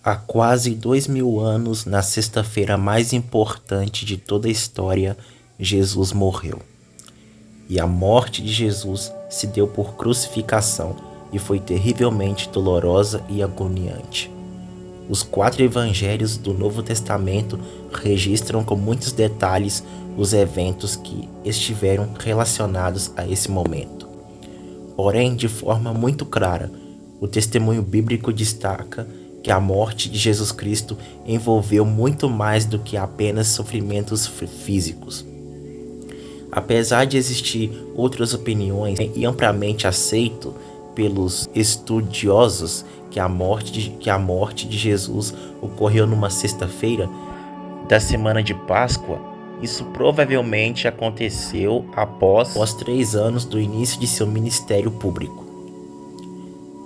Há quase 2000 anos, na sexta-feira mais importante de toda a história, Jesus morreu. E a morte de Jesus se deu por crucificação e foi terrivelmente dolorosa e agoniante. Os 4 evangelhos do Novo Testamento registram com muitos detalhes os eventos que estiveram relacionados a esse momento. Porém, de forma muito clara, o testemunho bíblico destaca que a morte de Jesus Cristo envolveu muito mais do que apenas sofrimentos físicos. Apesar de existir outras opiniões e amplamente aceito pelos estudiosos que a morte de Jesus ocorreu numa sexta-feira da semana de Páscoa, isso provavelmente aconteceu após 3 anos do início de seu ministério público.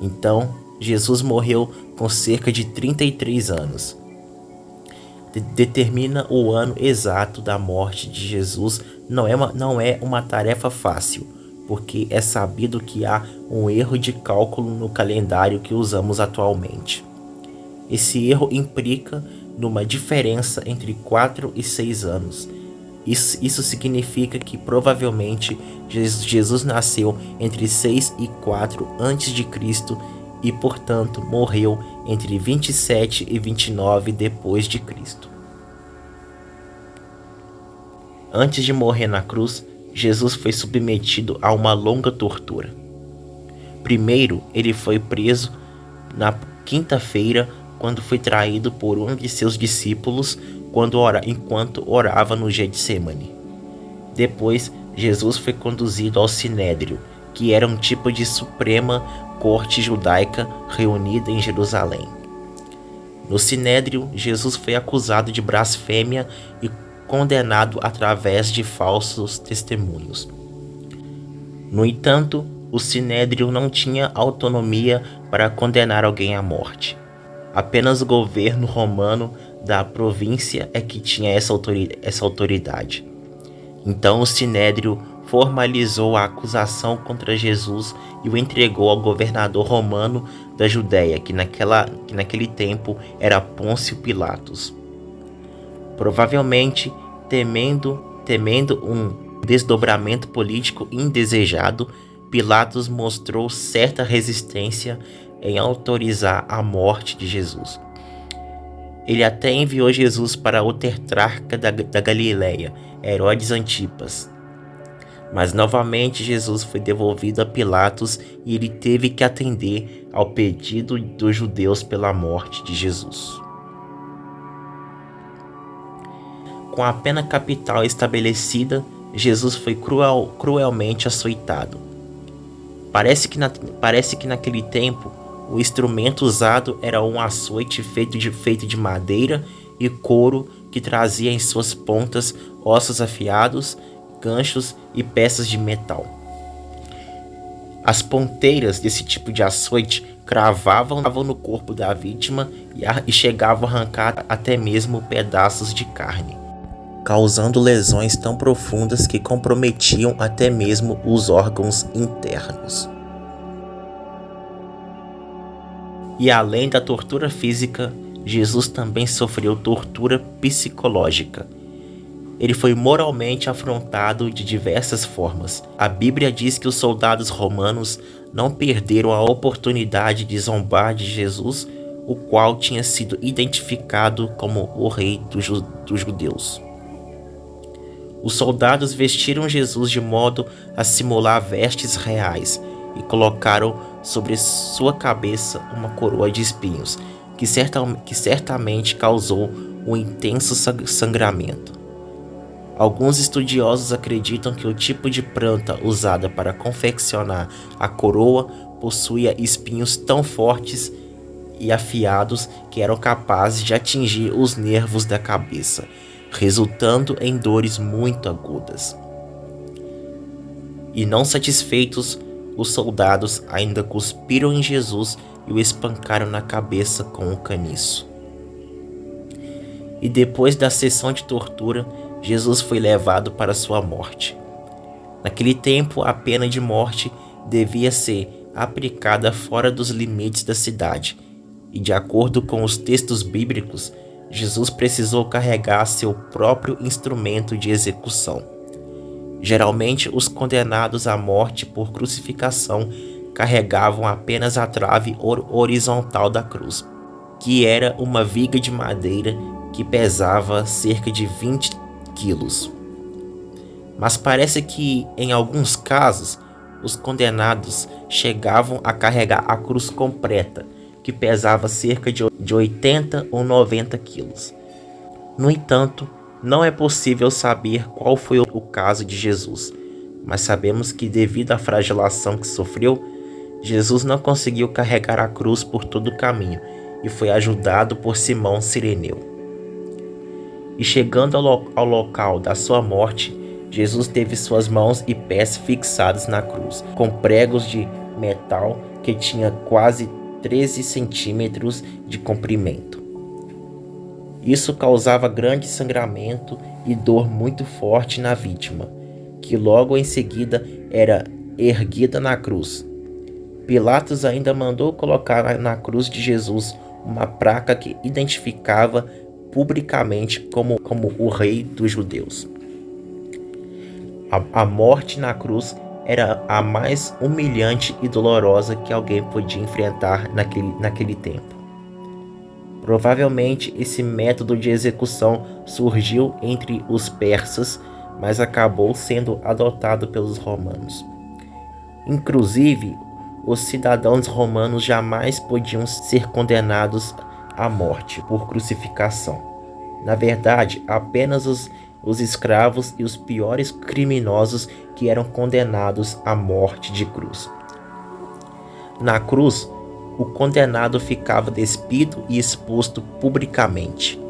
Então, Jesus morreu com cerca de 33 anos. Determina o ano exato da morte de Jesus não é uma tarefa fácil, porque é sabido que há um erro de cálculo no calendário que usamos atualmente. Esse erro implica numa diferença entre 4 e 6 anos. Isso significa que provavelmente Jesus nasceu entre 6 e 4 a.C. e, portanto, morreu entre 27 e 29 depois de Cristo. Antes de morrer na cruz, Jesus foi submetido a uma longa tortura. Primeiro, ele foi preso na quinta-feira, quando foi traído por um de seus discípulos enquanto orava no Getsemane. Depois, Jesus foi conduzido ao Sinédrio, que era um tipo de suprema corte judaica reunida em Jerusalém. No Sinédrio, Jesus foi acusado de blasfêmia e condenado através de falsos testemunhos. No entanto, o Sinédrio não tinha autonomia para condenar alguém à morte. Apenas o governo romano da província é que tinha essa autoridade. Então o Sinédrio formalizou a acusação contra Jesus e o entregou ao governador romano da Judéia, que naquele tempo era Pôncio Pilatos. Provavelmente, temendo um desdobramento político indesejado, Pilatos mostrou certa resistência em autorizar a morte de Jesus. Ele até enviou Jesus para o tetrarca da Galileia, Herodes Antipas. Mas novamente Jesus foi devolvido a Pilatos e ele teve que atender ao pedido dos judeus pela morte de Jesus. Com a pena capital estabelecida, Jesus foi cruelmente açoitado. Parece que naquele tempo o instrumento usado era um açoite feito de madeira e couro que trazia em suas pontas ossos afiados, ganchos e peças de metal. As ponteiras desse tipo de açoite cravavam no corpo da vítima e chegavam a arrancar até mesmo pedaços de carne, causando lesões tão profundas que comprometiam até mesmo os órgãos internos. E além da tortura física, Jesus também sofreu tortura psicológica. Ele foi moralmente afrontado de diversas formas. A Bíblia diz que os soldados romanos não perderam a oportunidade de zombar de Jesus, o qual tinha sido identificado como o rei dos judeus. Os soldados vestiram Jesus de modo a simular vestes reais e colocaram sobre sua cabeça uma coroa de espinhos, que certamente causou um intenso sangramento. Alguns estudiosos acreditam que o tipo de planta usada para confeccionar a coroa possuía espinhos tão fortes e afiados que eram capazes de atingir os nervos da cabeça, resultando em dores muito agudas. E não satisfeitos, os soldados ainda cuspiram em Jesus e o espancaram na cabeça com um caniço. E depois da sessão de tortura, Jesus foi levado para sua morte. Naquele tempo, a pena de morte devia ser aplicada fora dos limites da cidade, e, de acordo com os textos bíblicos, Jesus precisou carregar seu próprio instrumento de execução. Geralmente, os condenados à morte por crucificação carregavam apenas a trave horizontal da cruz, que era uma viga de madeira que pesava cerca de 20 quilos. Mas parece que, em alguns casos, os condenados chegavam a carregar a cruz completa, que pesava cerca de 80 ou 90 quilos. No entanto, não é possível saber qual foi o caso de Jesus, mas sabemos que, devido à flagelação que sofreu, Jesus não conseguiu carregar a cruz por todo o caminho e foi ajudado por Simão Cireneu. E chegando ao local da sua morte, Jesus teve suas mãos e pés fixados na cruz, com pregos de metal que tinha quase 13 centímetros de comprimento. Isso causava grande sangramento e dor muito forte na vítima, que logo em seguida era erguida na cruz. Pilatos ainda mandou colocar na cruz de Jesus uma placa que identificava publicamente como o rei dos judeus. A morte na cruz era a mais humilhante e dolorosa que alguém podia enfrentar naquele tempo. Provavelmente esse método de execução surgiu entre os persas, mas acabou sendo adotado pelos romanos. Inclusive, os cidadãos romanos jamais podiam ser condenados à morte por crucificação. Na verdade, apenas os escravos e os piores criminosos que eram condenados à morte de cruz. Na cruz, o condenado ficava despido e exposto publicamente.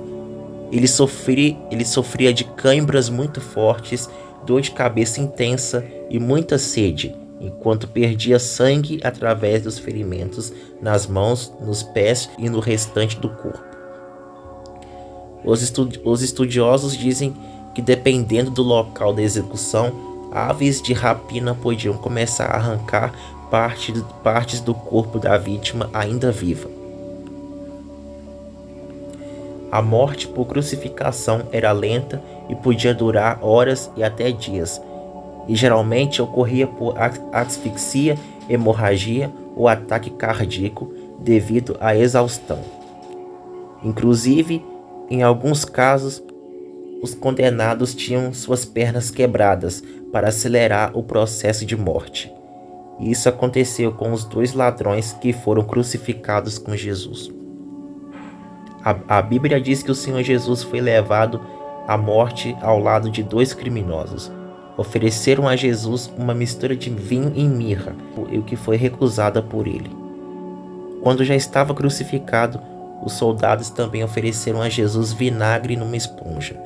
Ele sofria de cãibras muito fortes, dor de cabeça intensa e muita sede, enquanto perdia sangue através dos ferimentos nas mãos, nos pés e no restante do corpo. Os estudiosos dizem que, dependendo do local da execução, aves de rapina podiam começar a arrancar partes do corpo da vítima ainda viva. A morte por crucificação era lenta e podia durar horas e até dias, e geralmente ocorria por asfixia, hemorragia ou ataque cardíaco devido à exaustão. Inclusive, em alguns casos, os condenados tinham suas pernas quebradas para acelerar o processo de morte. E isso aconteceu com os 2 ladrões que foram crucificados com Jesus. A Bíblia diz que o Senhor Jesus foi levado à morte ao lado de 2 criminosos. Ofereceram a Jesus uma mistura de vinho e mirra, o que foi recusada por ele. Quando já estava crucificado, os soldados também ofereceram a Jesus vinagre numa esponja.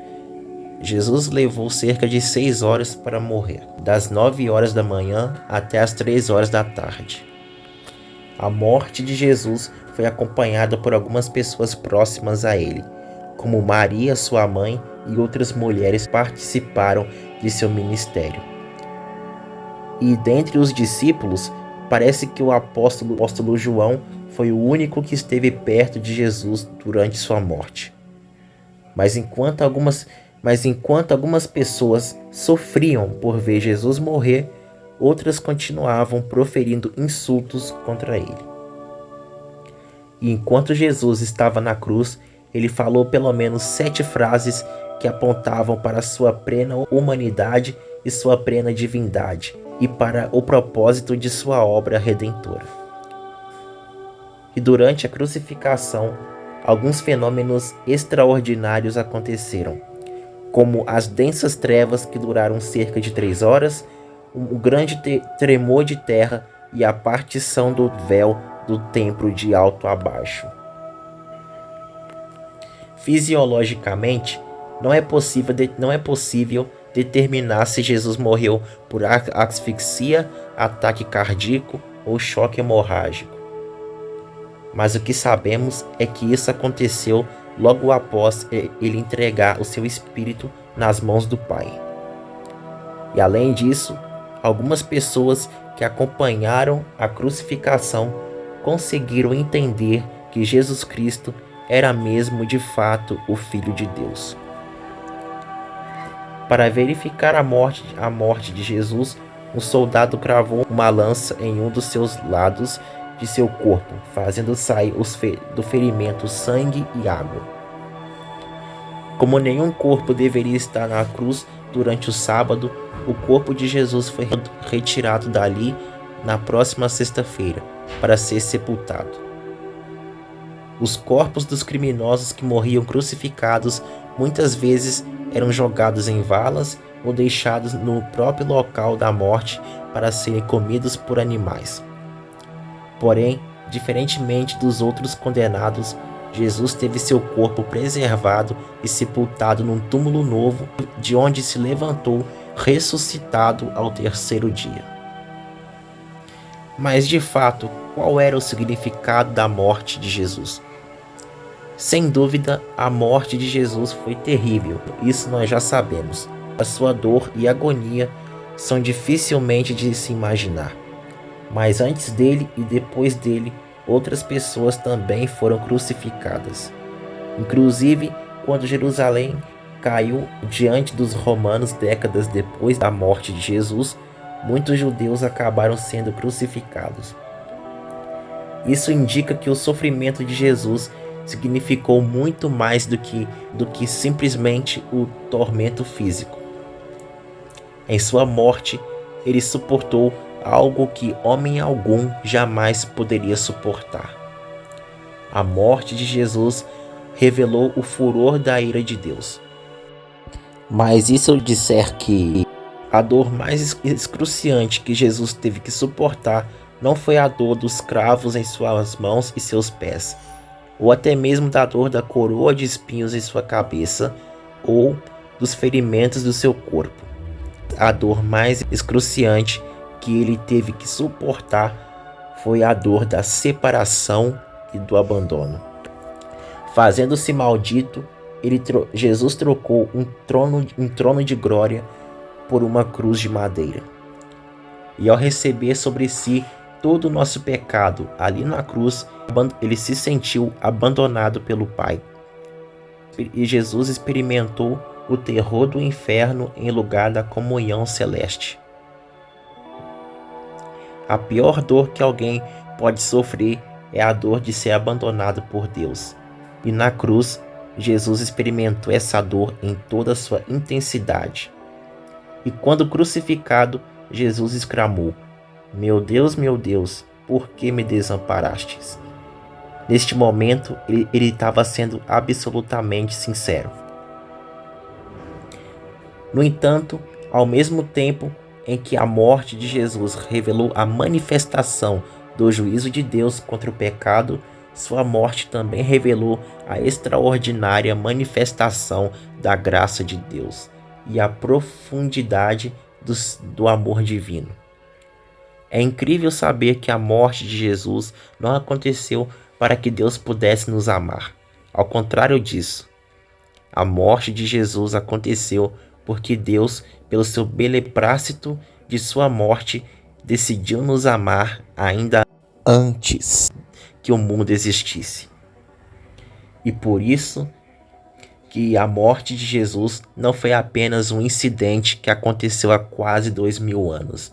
Jesus levou cerca de 6 horas para morrer, das 9 horas da manhã até as 3 horas da tarde. A morte de Jesus foi acompanhada por algumas pessoas próximas a ele, como Maria, sua mãe, e outras mulheres participaram de seu ministério. E dentre os discípulos, parece que o apóstolo João foi o único que esteve perto de Jesus durante sua morte. Mas enquanto algumas pessoas sofriam por ver Jesus morrer, outras continuavam proferindo insultos contra ele. E enquanto Jesus estava na cruz, ele falou pelo menos 7 frases que apontavam para sua plena humanidade e sua plena divindade, e para o propósito de sua obra redentora. E durante a crucificação, alguns fenômenos extraordinários aconteceram, como as densas trevas que duraram cerca de 3 horas, um grande tremor de terra e a partição do véu do templo de alto a baixo. Fisiologicamente, não é possível determinar se Jesus morreu por asfixia, ataque cardíaco ou choque hemorrágico. Mas o que sabemos é que isso aconteceu logo após ele entregar o seu espírito nas mãos do Pai. E além disso, algumas pessoas que acompanharam a crucificação conseguiram entender que Jesus Cristo era mesmo de fato o Filho de Deus. Para verificar a morte de Jesus, um soldado cravou uma lança em um dos seus lados de seu corpo, fazendo sair do ferimento sangue e água. Como nenhum corpo deveria estar na cruz durante o sábado, o corpo de Jesus foi retirado dali na próxima sexta-feira para ser sepultado. Os corpos dos criminosos que morriam crucificados muitas vezes eram jogados em valas ou deixados no próprio local da morte para serem comidos por animais. Porém, diferentemente dos outros condenados, Jesus teve seu corpo preservado e sepultado num túmulo novo, de onde se levantou, ressuscitado ao terceiro dia. Mas de fato, qual era o significado da morte de Jesus? Sem dúvida, a morte de Jesus foi terrível, isso nós já sabemos. A sua dor e agonia são dificilmente de se imaginar. Mas antes dele e depois dele, outras pessoas também foram crucificadas. Inclusive, quando Jerusalém caiu diante dos romanos décadas depois da morte de Jesus, muitos judeus acabaram sendo crucificados. Isso indica que o sofrimento de Jesus significou muito mais do que simplesmente o tormento físico. Em sua morte, ele suportou algo que homem algum jamais poderia suportar. A morte de Jesus revelou o furor da ira de Deus. Mas e se eu disser que a dor mais excruciante que Jesus teve que suportar não foi a dor dos cravos em suas mãos e seus pés, ou até mesmo da dor da coroa de espinhos em sua cabeça, ou dos ferimentos do seu corpo? A dor mais excruciante que ele teve que suportar foi a dor da separação e do abandono. Fazendo-se maldito, Jesus trocou um trono de glória por uma cruz de madeira. E ao receber sobre si todo o nosso pecado ali na cruz, ele se sentiu abandonado pelo Pai. E Jesus experimentou o terror do inferno em lugar da comunhão celeste. A pior dor que alguém pode sofrer é a dor de ser abandonado por Deus. E na cruz, Jesus experimentou essa dor em toda a sua intensidade. E quando crucificado, Jesus exclamou: meu Deus, por que me desamparastes?" Neste momento, ele estava sendo absolutamente sincero. No entanto, ao mesmo tempo em que a morte de Jesus revelou a manifestação do juízo de Deus contra o pecado, sua morte também revelou a extraordinária manifestação da graça de Deus e a profundidade do amor divino. É incrível saber que a morte de Jesus não aconteceu para que Deus pudesse nos amar. Ao contrário disso, a morte de Jesus aconteceu porque Deus, pelo seu beneplácito de sua morte, decidiu nos amar ainda antes que o mundo existisse. E por isso que a morte de Jesus não foi apenas um incidente que aconteceu há quase 2000 anos,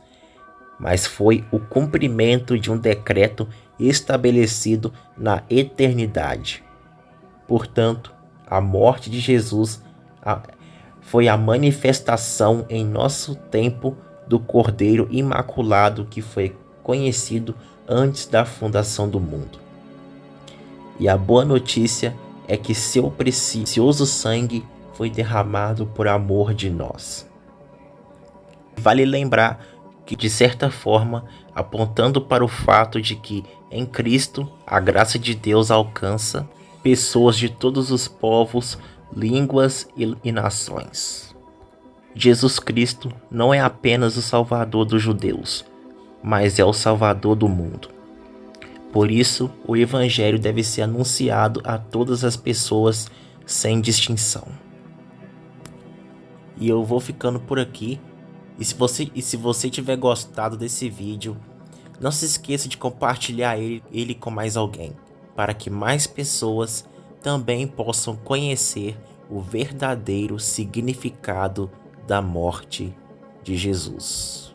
mas foi o cumprimento de um decreto estabelecido na eternidade. Portanto, a morte de Jesus foi a manifestação em nosso tempo do Cordeiro Imaculado que foi conhecido antes da fundação do mundo. E a boa notícia é que seu precioso sangue foi derramado por amor de nós. Vale lembrar que, de certa forma, apontando para o fato de que, em Cristo, a graça de Deus alcança pessoas de todos os povos, línguas e nações. Jesus Cristo não é apenas o Salvador dos judeus, mas é o Salvador do mundo. Por isso, o Evangelho deve ser anunciado a todas as pessoas, sem distinção. E eu vou ficando por aqui. E se você tiver gostado desse vídeo, não se esqueça de compartilhar ele com mais alguém. para que mais pessoas também possam conhecer o verdadeiro significado da morte de Jesus.